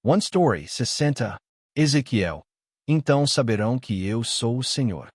One Story 60. Ezequiel. Então saberão que eu sou o Senhor.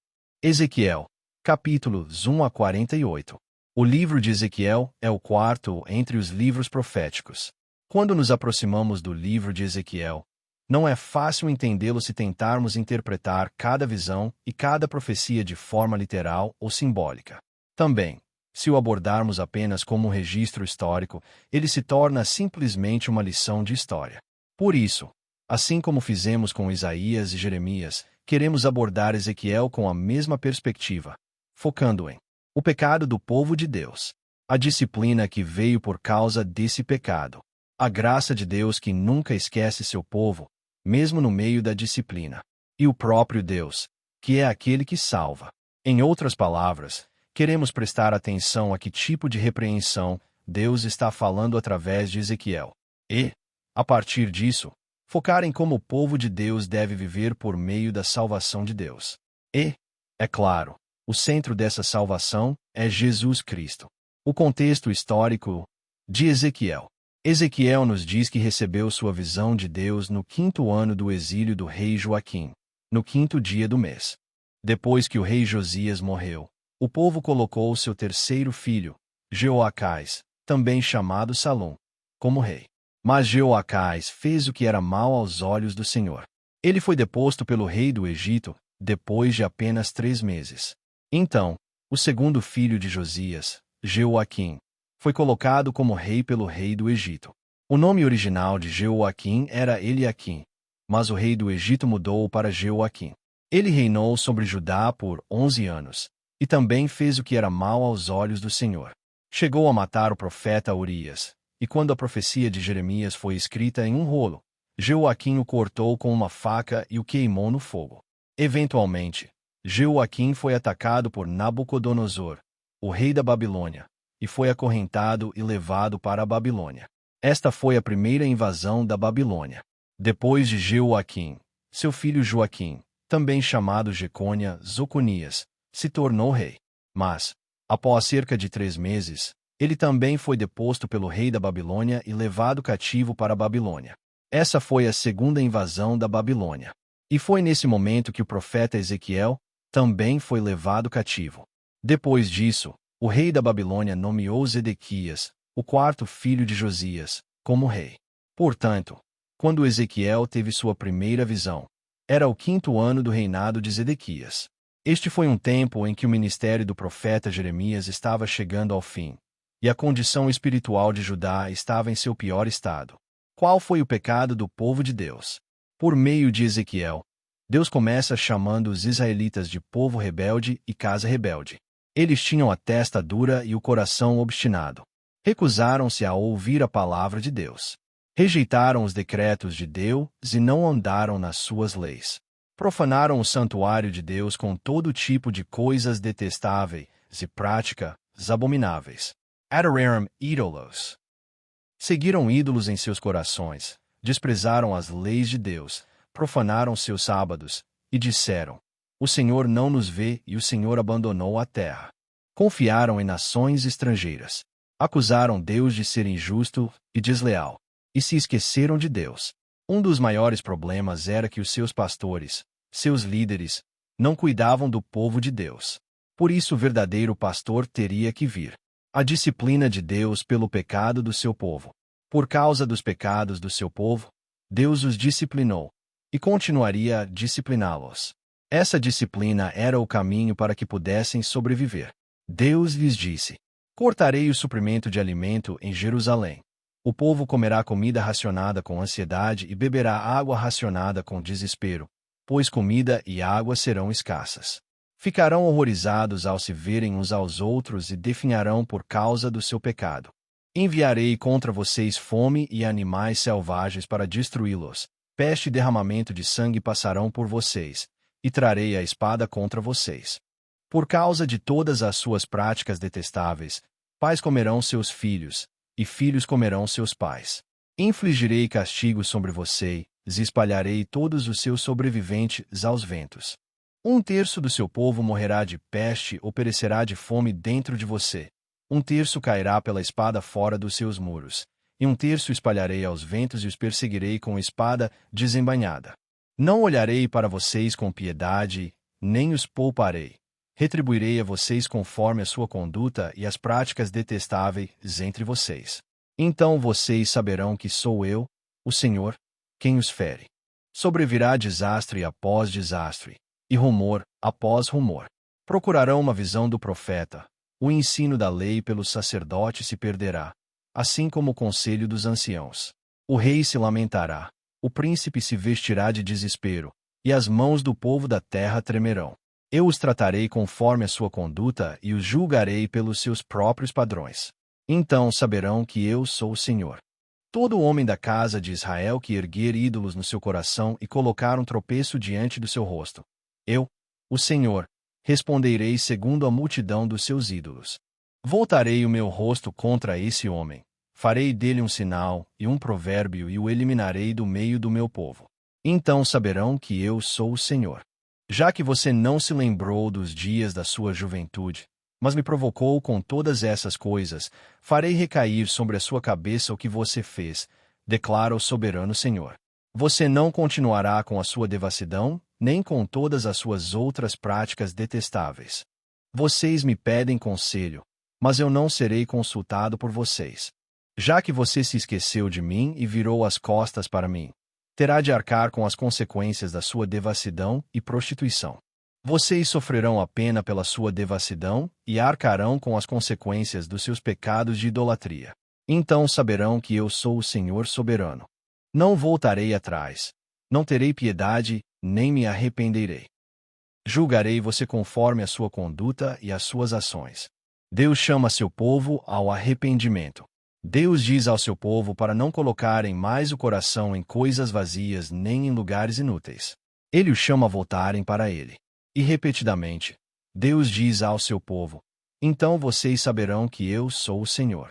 Ezequiel, capítulos 1 a 48. O livro de Ezequiel é o quarto entre os livros proféticos. Quando nos aproximamos do livro de Ezequiel, não é fácil entendê-lo se tentarmos interpretar cada visão e cada profecia de forma literal ou simbólica. Também, se o abordarmos apenas como um registro histórico, ele se torna simplesmente uma lição de história. Por isso, assim como fizemos com Isaías e Jeremias, queremos abordar Ezequiel com a mesma perspectiva, focando em o pecado do povo de Deus, a disciplina que veio por causa desse pecado, a graça de Deus que nunca esquece seu povo, mesmo no meio da disciplina, e o próprio Deus, que é aquele que salva. Em outras palavras, queremos prestar atenção a que tipo de repreensão Deus está falando através de Ezequiel. E, a partir disso, focar em como o povo de Deus deve viver por meio da salvação de Deus. E, é claro, o centro dessa salvação é Jesus Cristo. O contexto histórico de Ezequiel. Ezequiel nos diz que recebeu sua visão de Deus no 5º ano do exílio do rei Joaquim, no 5º dia do mês. Depois que o rei Josias morreu, o povo colocou seu terceiro filho, Jeoacás, também chamado Salom, como rei. Mas Jeoacás fez o que era mal aos olhos do Senhor. Ele foi deposto pelo rei do Egito, depois de apenas 3 meses. Então, o segundo filho de Josias, Jeoaquim, foi colocado como rei pelo rei do Egito. O nome original de Jeoaquim era Eliaquim, mas o rei do Egito mudou para Jeoaquim. Ele reinou sobre Judá por 11 anos, e também fez o que era mal aos olhos do Senhor. Chegou a matar o profeta Urias, e quando a profecia de Jeremias foi escrita em um rolo, Jeoaquim o cortou com uma faca e o queimou no fogo. Eventualmente, Jeoaquim foi atacado por Nabucodonosor, o rei da Babilônia, e foi acorrentado e levado para a Babilônia. Esta foi a primeira invasão da Babilônia. Depois de Jeoaquim, seu filho Joaquim, também chamado Jecônia, Zoconias, se tornou rei. Mas, após cerca de 3 meses, ele também foi deposto pelo rei da Babilônia e levado cativo para a Babilônia. Essa foi a segunda invasão da Babilônia. E foi nesse momento que o profeta Ezequiel também foi levado cativo. Depois disso, o rei da Babilônia nomeou Zedequias, o 4º filho de Josias, como rei. Portanto, quando Ezequiel teve sua primeira visão, era o 5º ano do reinado de Zedequias. Este foi um tempo em que o ministério do profeta Jeremias estava chegando ao fim, e a condição espiritual de Judá estava em seu pior estado. Qual foi o pecado do povo de Deus? Por meio de Ezequiel, Deus começa chamando os israelitas de povo rebelde e casa rebelde. Eles tinham a testa dura e o coração obstinado. Recusaram-se a ouvir a palavra de Deus. Rejeitaram os decretos de Deus e não andaram nas suas leis. Profanaram o santuário de Deus com todo tipo de coisas detestáveis e práticas abomináveis. Adoraram ídolos. Seguiram ídolos em seus corações, desprezaram as leis de Deus, profanaram seus sábados, e disseram: o Senhor não nos vê e o Senhor abandonou a terra. Confiaram em nações estrangeiras. Acusaram Deus de ser injusto e desleal, e se esqueceram de Deus. Um dos maiores problemas era que os seus pastores, seus líderes, não cuidavam do povo de Deus. Por isso o verdadeiro pastor teria que vir. A disciplina de Deus pelo pecado do seu povo. Por causa dos pecados do seu povo, Deus os disciplinou, e continuaria a discipliná-los. Essa disciplina era o caminho para que pudessem sobreviver. Deus lhes disse: cortarei o suprimento de alimento em Jerusalém. O povo comerá comida racionada com ansiedade e beberá água racionada com desespero, pois comida e água serão escassas. Ficarão horrorizados ao se verem uns aos outros e definharão por causa do seu pecado. Enviarei contra vocês fome e animais selvagens para destruí-los. Peste e derramamento de sangue passarão por vocês, e trarei a espada contra vocês. Por causa de todas as suas práticas detestáveis, pais comerão seus filhos, e filhos comerão seus pais. Infligirei castigos sobre vocês, e espalharei todos os seus sobreviventes aos ventos. 1/3 do seu povo morrerá de peste ou perecerá de fome dentro de você. 1/3 cairá pela espada fora dos seus muros, e 1/3 espalharei aos ventos e os perseguirei com espada desembainhada. Não olharei para vocês com piedade, nem os pouparei. Retribuirei a vocês conforme a sua conduta e as práticas detestáveis entre vocês. Então vocês saberão que sou eu, o Senhor, quem os fere. Sobrevirá desastre após desastre, e rumor após rumor. Procurarão uma visão do profeta. O ensino da lei pelos sacerdotes se perderá, assim como o conselho dos anciãos. O rei se lamentará, o príncipe se vestirá de desespero, e as mãos do povo da terra tremerão. Eu os tratarei conforme a sua conduta e os julgarei pelos seus próprios padrões. Então saberão que eu sou o Senhor. Todo homem da casa de Israel que erguer ídolos no seu coração e colocar um tropeço diante do seu rosto, eu, o Senhor, responderei segundo a multidão dos seus ídolos. Voltarei o meu rosto contra esse homem, farei dele um sinal e um provérbio e o eliminarei do meio do meu povo. Então saberão que eu sou o Senhor. Já que você não se lembrou dos dias da sua juventude, mas me provocou com todas essas coisas, farei recair sobre a sua cabeça o que você fez, declara o soberano Senhor. Você não continuará com a sua devassidão, nem com todas as suas outras práticas detestáveis. Vocês me pedem conselho, mas eu não serei consultado por vocês. Já que você se esqueceu de mim e virou as costas para mim, terá de arcar com as consequências da sua devassidão e prostituição. Vocês sofrerão a pena pela sua devassidão e arcarão com as consequências dos seus pecados de idolatria. Então saberão que eu sou o Senhor soberano. Não voltarei atrás. Não terei piedade, nem me arrependerei. Julgarei você conforme a sua conduta e as suas ações. Deus chama seu povo ao arrependimento. Deus diz ao seu povo para não colocarem mais o coração em coisas vazias nem em lugares inúteis. Ele o chama a voltarem para ele. E repetidamente, Deus diz ao seu povo: então vocês saberão que eu sou o Senhor.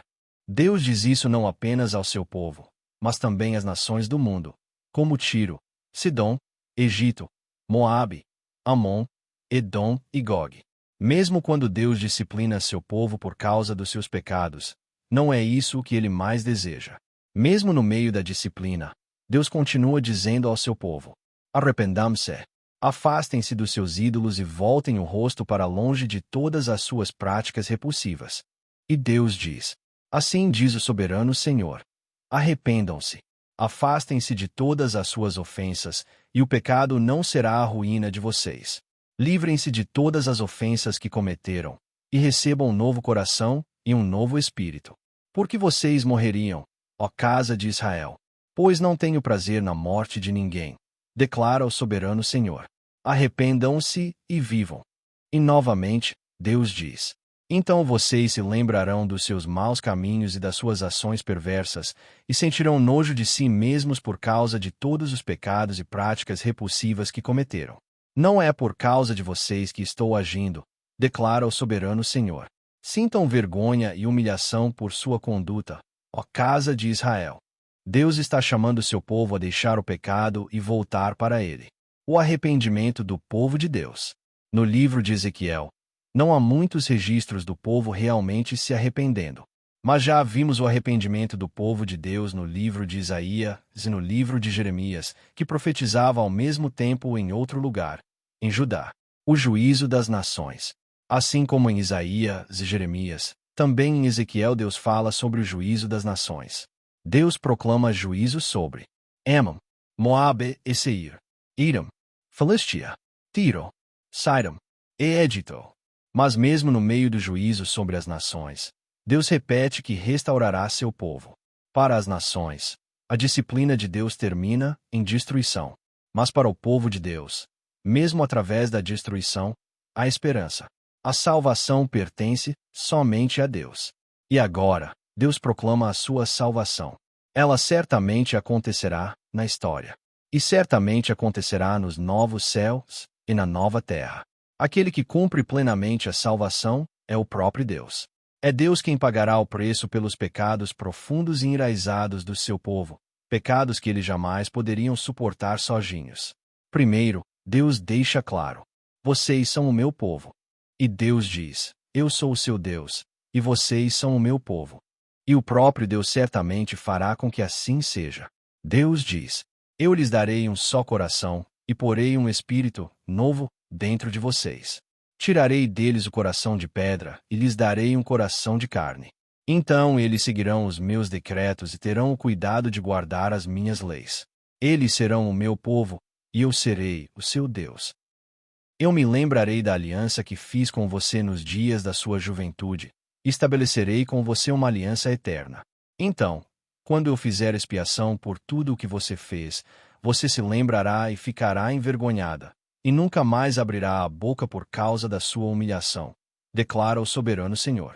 Deus diz isso não apenas ao seu povo, mas também às nações do mundo, como Tiro, Sidom, Egito, Moabe, Amon, Edom e Gog. Mesmo quando Deus disciplina seu povo por causa dos seus pecados, não é isso o que ele mais deseja. Mesmo no meio da disciplina, Deus continua dizendo ao seu povo: arrependam-se, afastem-se dos seus ídolos e voltem o rosto para longe de todas as suas práticas repulsivas. E Deus diz: assim diz o soberano Senhor: arrependam-se, afastem-se de todas as suas ofensas, e o pecado não será a ruína de vocês. Livrem-se de todas as ofensas que cometeram, e recebam um novo coração e um novo espírito. Porque vocês morreriam, ó casa de Israel. Pois não tenho prazer na morte de ninguém, declara o soberano Senhor. Arrependam-se e vivam. E novamente, Deus diz: então vocês se lembrarão dos seus maus caminhos e das suas ações perversas, e sentirão nojo de si mesmos por causa de todos os pecados e práticas repulsivas que cometeram. Não é por causa de vocês que estou agindo, declara o soberano Senhor. Sintam vergonha e humilhação por sua conduta, ó casa de Israel. Deus está chamando seu povo a deixar o pecado e voltar para ele. O arrependimento do povo de Deus. No livro de Ezequiel, não há muitos registros do povo realmente se arrependendo. Mas já vimos o arrependimento do povo de Deus no livro de Isaías e no livro de Jeremias, que profetizava ao mesmo tempo em outro lugar, em Judá, o juízo das nações. Assim como em Isaías e Jeremias, também em Ezequiel Deus fala sobre o juízo das nações. Deus proclama juízo sobre Amon, Moabe e Seir, Edom, Filistia, Tiro, Sidom e Egito. Mas mesmo no meio do juízo sobre as nações, Deus repete que restaurará seu povo. Para as nações, a disciplina de Deus termina em destruição. Mas para o povo de Deus, mesmo através da destruição, há esperança. A salvação pertence somente a Deus. E agora, Deus proclama a sua salvação. Ela certamente acontecerá na história. E certamente acontecerá nos novos céus e na nova terra. Aquele que cumpre plenamente a salvação é o próprio Deus. É Deus quem pagará o preço pelos pecados profundos e enraizados do seu povo, pecados que eles jamais poderiam suportar sozinhos. Primeiro, Deus deixa claro: vocês são o meu povo. E Deus diz: eu sou o seu Deus, e vocês são o meu povo. E o próprio Deus certamente fará com que assim seja. Deus diz: Eu lhes darei um só coração, e porei um espírito novo dentro de vocês. Tirarei deles o coração de pedra, e lhes darei um coração de carne. Então eles seguirão os meus decretos e terão o cuidado de guardar as minhas leis. Eles serão o meu povo, e eu serei o seu Deus. Eu me lembrarei da aliança que fiz com você nos dias da sua juventude, e estabelecerei com você uma aliança eterna. Então, quando eu fizer expiação por tudo o que você fez, você se lembrará e ficará envergonhada, e nunca mais abrirá a boca por causa da sua humilhação, declara o soberano Senhor.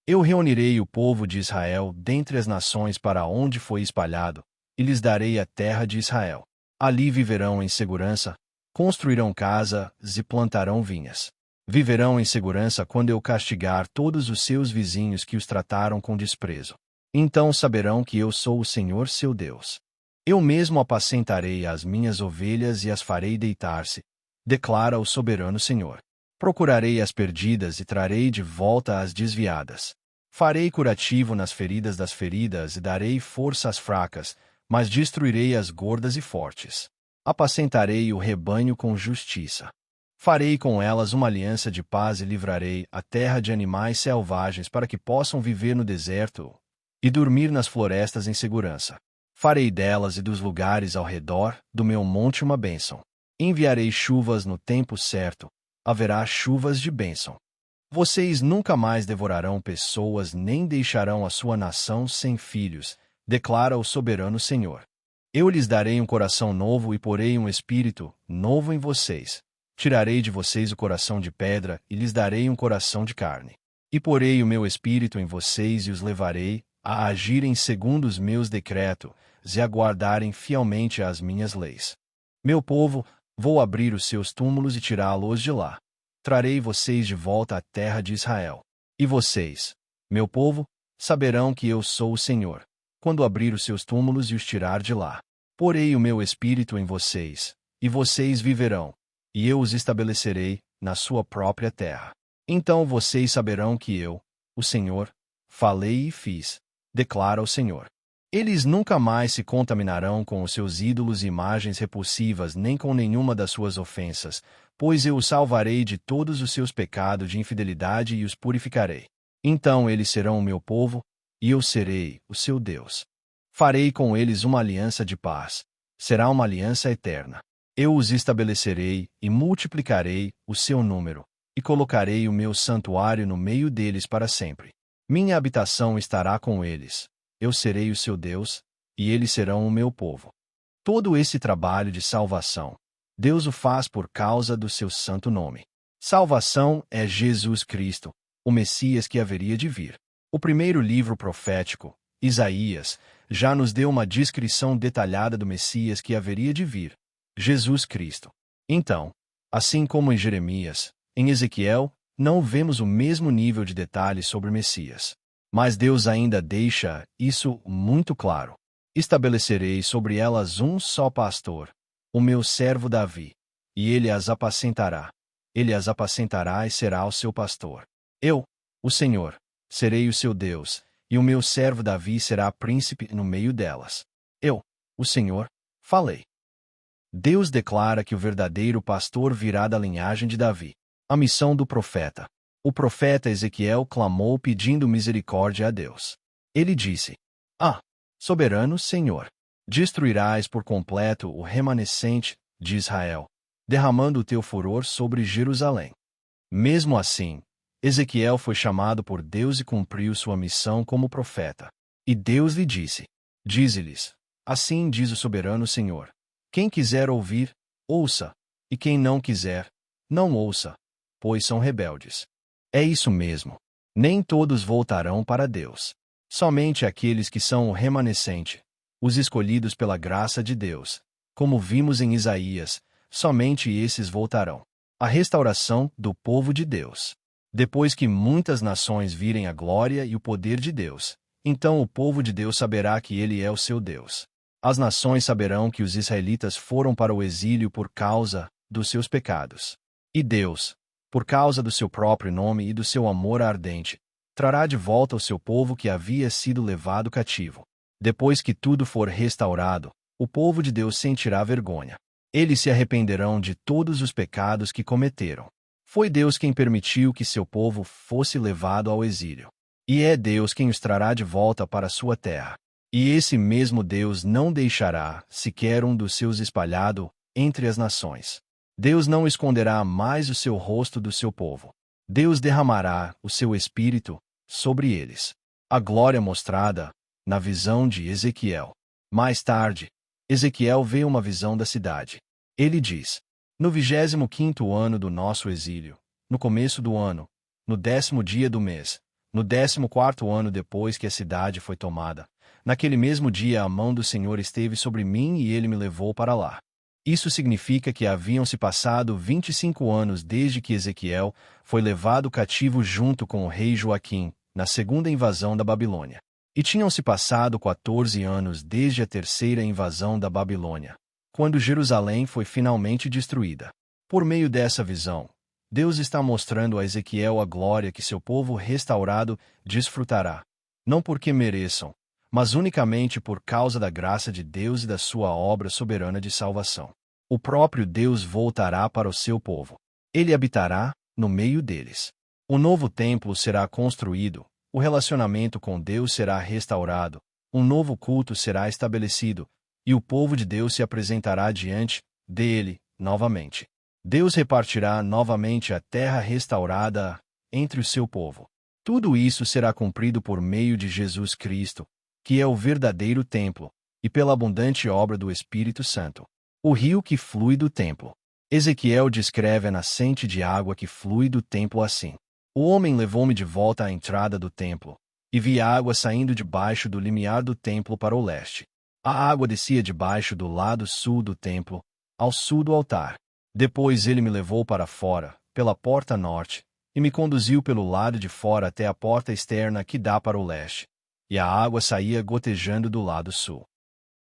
Eu reunirei o povo de Israel dentre as nações para onde foi espalhado, e lhes darei a terra de Israel. Ali viverão em segurança, construirão casas e plantarão vinhas. Viverão em segurança quando eu castigar todos os seus vizinhos que os trataram com desprezo. Então saberão que eu sou o Senhor seu Deus. Eu mesmo apacentarei as minhas ovelhas e as farei deitar-se, declara o soberano Senhor. Procurarei as perdidas e trarei de volta as desviadas. Farei curativo nas feridas das feridas e darei força às fracas, mas destruirei as gordas e fortes. Apacentarei o rebanho com justiça. Farei com elas uma aliança de paz e livrarei a terra de animais selvagens para que possam viver no deserto e dormir nas florestas em segurança. Farei delas e dos lugares ao redor do meu monte uma bênção. Enviarei chuvas no tempo certo, haverá chuvas de bênção. Vocês nunca mais devorarão pessoas nem deixarão a sua nação sem filhos, declara o soberano Senhor. Eu lhes darei um coração novo e porei um espírito novo em vocês. Tirarei de vocês o coração de pedra e lhes darei um coração de carne. E porei o meu espírito em vocês e os levarei a agirem segundo os meus decretos e a guardarem fielmente as minhas leis. Meu povo, vou abrir os seus túmulos e tirá-los de lá. Trarei vocês de volta à terra de Israel. E vocês, meu povo, saberão que eu sou o Senhor, quando abrir os seus túmulos e os tirar de lá. Porei o meu espírito em vocês, e vocês viverão, e eu os estabelecerei na sua própria terra. Então vocês saberão que eu, o Senhor, falei e fiz, declara o Senhor. Eles nunca mais se contaminarão com os seus ídolos e imagens repulsivas nem com nenhuma das suas ofensas, pois eu os salvarei de todos os seus pecados de infidelidade e os purificarei. Então eles serão o meu povo, e eu serei o seu Deus. Farei com eles uma aliança de paz. Será uma aliança eterna. Eu os estabelecerei e multiplicarei o seu número, e colocarei o meu santuário no meio deles para sempre. Minha habitação estará com eles. Eu serei o seu Deus, e eles serão o meu povo. Todo esse trabalho de salvação, Deus o faz por causa do seu santo nome. Salvação é Jesus Cristo, o Messias que haveria de vir. O primeiro livro profético, Isaías, já nos deu uma descrição detalhada do Messias que haveria de vir, Jesus Cristo. Então, assim como em Jeremias, em Ezequiel, não vemos o mesmo nível de detalhes sobre o Messias. Mas Deus ainda deixa isso muito claro. Estabelecerei sobre elas um só pastor, o meu servo Davi, e ele as apacentará. Ele as apacentará e será o seu pastor. Eu, o Senhor, serei o seu Deus, e o meu servo Davi será príncipe no meio delas. Eu, o Senhor, falei. Deus declara que o verdadeiro pastor virá da linhagem de Davi. A missão do profeta. O profeta Ezequiel clamou pedindo misericórdia a Deus. Ele disse: soberano Senhor, destruirás por completo o remanescente de Israel, derramando o teu furor sobre Jerusalém. Mesmo assim, Ezequiel foi chamado por Deus e cumpriu sua missão como profeta. E Deus lhe disse: dize-lhes, assim diz o soberano Senhor, quem quiser ouvir, ouça, e quem não quiser, não ouça, pois são rebeldes. É isso mesmo. Nem todos voltarão para Deus. Somente aqueles que são o remanescente, os escolhidos pela graça de Deus. Como vimos em Isaías, somente esses voltarão. A restauração do povo de Deus. Depois que muitas nações virem a glória e o poder de Deus, então o povo de Deus saberá que Ele é o seu Deus. As nações saberão que os israelitas foram para o exílio por causa dos seus pecados. E Deus, por causa do seu próprio nome e do seu amor ardente, trará de volta o seu povo que havia sido levado cativo. Depois que tudo for restaurado, o povo de Deus sentirá vergonha. Eles se arrependerão de todos os pecados que cometeram. Foi Deus quem permitiu que seu povo fosse levado ao exílio. E é Deus quem os trará de volta para sua terra. E esse mesmo Deus não deixará sequer um dos seus espalhado entre as nações. Deus não esconderá mais o seu rosto do seu povo. Deus derramará o seu espírito sobre eles. A glória mostrada na visão de Ezequiel. Mais tarde, Ezequiel vê uma visão da cidade. Ele diz: no 25º ano do nosso exílio, no começo do ano, no 10º dia do mês, no 14º ano depois que a cidade foi tomada, naquele mesmo dia a mão do Senhor esteve sobre mim e ele me levou para lá. Isso significa que haviam se passado 25 anos desde que Ezequiel foi levado cativo junto com o rei Joaquim, na segunda invasão da Babilônia. E tinham se passado 14 anos desde a terceira invasão da Babilônia, quando Jerusalém foi finalmente destruída. Por meio dessa visão, Deus está mostrando a Ezequiel a glória que seu povo restaurado desfrutará, não porque mereçam, mas unicamente por causa da graça de Deus e da sua obra soberana de salvação. O próprio Deus voltará para o seu povo. Ele habitará no meio deles. O novo templo será construído, o relacionamento com Deus será restaurado, um novo culto será estabelecido, e o povo de Deus se apresentará diante dele novamente. Deus repartirá novamente a terra restaurada entre o seu povo. Tudo isso será cumprido por meio de Jesus Cristo, que é o verdadeiro templo, e pela abundante obra do Espírito Santo. O rio que flui do templo. Ezequiel descreve a nascente de água que flui do templo assim: o homem levou-me de volta à entrada do templo, e vi água saindo debaixo do limiar do templo para o leste. A água descia debaixo do lado sul do templo, ao sul do altar. Depois ele me levou para fora, pela porta norte, e me conduziu pelo lado de fora até a porta externa que dá para o leste, e a água saía gotejando do lado sul.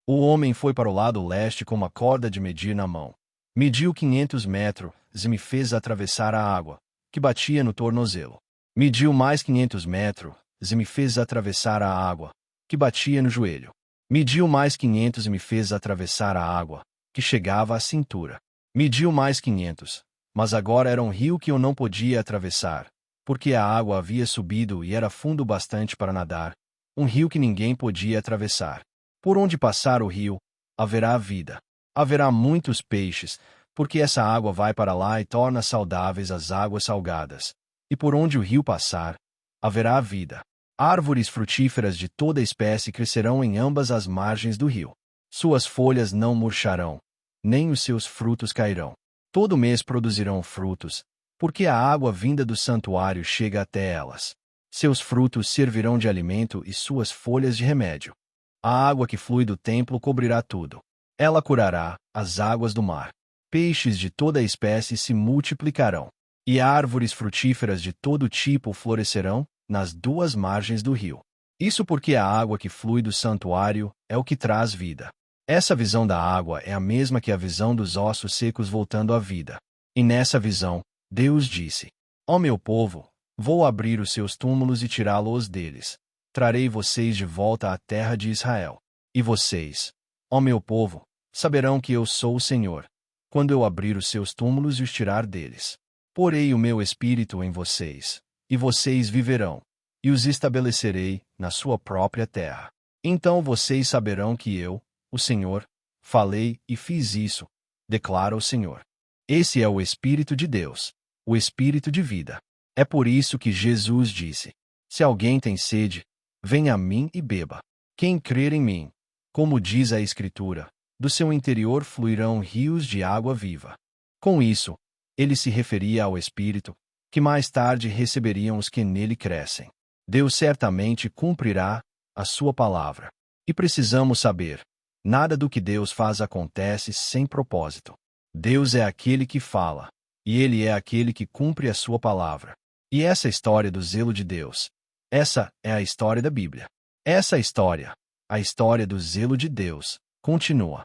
O homem foi para o lado leste com uma corda de medir na mão. Mediu 500 metros e me fez atravessar a água, que batia no tornozelo. Mediu mais 500 metros e me fez atravessar a água, que batia no joelho. Mediu mais 500 e me fez atravessar a água, que chegava à cintura. Mediu mais 500, mas agora era um rio que eu não podia atravessar, porque a água havia subido e era fundo bastante para nadar, um rio que ninguém podia atravessar. Por onde passar o rio, haverá vida. Haverá muitos peixes, porque essa água vai para lá e torna saudáveis as águas salgadas. E por onde o rio passar, haverá vida. Árvores frutíferas de toda espécie crescerão em ambas as margens do rio. Suas folhas não murcharão, nem os seus frutos cairão. Todo mês produzirão frutos, porque a água vinda do santuário chega até elas. Seus frutos servirão de alimento e suas folhas de remédio. A água que flui do templo cobrirá tudo. Ela curará as águas do mar. Peixes de toda espécie se multiplicarão, e árvores frutíferas de todo tipo florescerão nas duas margens do rio. Isso porque a água que flui do santuário é o que traz vida. Essa visão da água é a mesma que a visão dos ossos secos voltando à vida. E nessa visão, Deus disse: ó meu povo, vou abrir os seus túmulos e tirá-los deles. Trarei vocês de volta à terra de Israel. E vocês, ó meu povo, saberão que eu sou o Senhor, quando eu abrir os seus túmulos e os tirar deles. Porei o meu espírito em vocês, e vocês viverão, e os estabelecerei na sua própria terra. Então vocês saberão que eu, o Senhor, falei e fiz isso, declara o Senhor. Esse é o Espírito de Deus, o Espírito de vida. É por isso que Jesus disse: se alguém tem sede, venha a mim e beba. Quem crer em mim, como diz a Escritura, do seu interior fluirão rios de água viva. Com isso, ele se referia ao Espírito, que mais tarde receberiam os que nele crescem. Deus certamente cumprirá a sua palavra. E precisamos saber: nada do que Deus faz acontece sem propósito. Deus é aquele que fala, e Ele é aquele que cumpre a sua palavra. E essa história do zelo de Deus, essa é a história da Bíblia. Essa história, a história do zelo de Deus, continua.